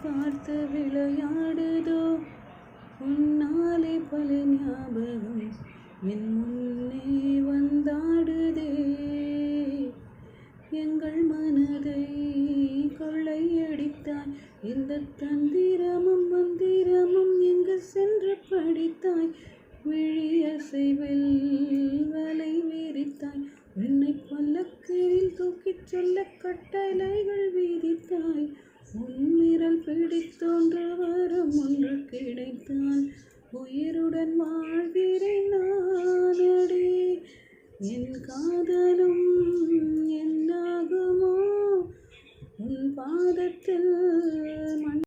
பார்த்து விளையாடுதோ உன்னாலே பல ஞாபகம் என் முன்னே வந்தாடுதே. எங்கள் மனதை கொள்ளையடித்தாய், இந்த தந்திரமும் மந்திரமும் எங்கு சென்று படித்தாய். விழியசைவில் வலை விரித்தாய், என்னை பல்லக்கில் தூக்கிச் செல்ல கட்டளைகள் விதித்தாய். உன்விரல் பிடித்தோன்று வரம் ஒன்று கிடைத்தால் உயிருடன் வாழ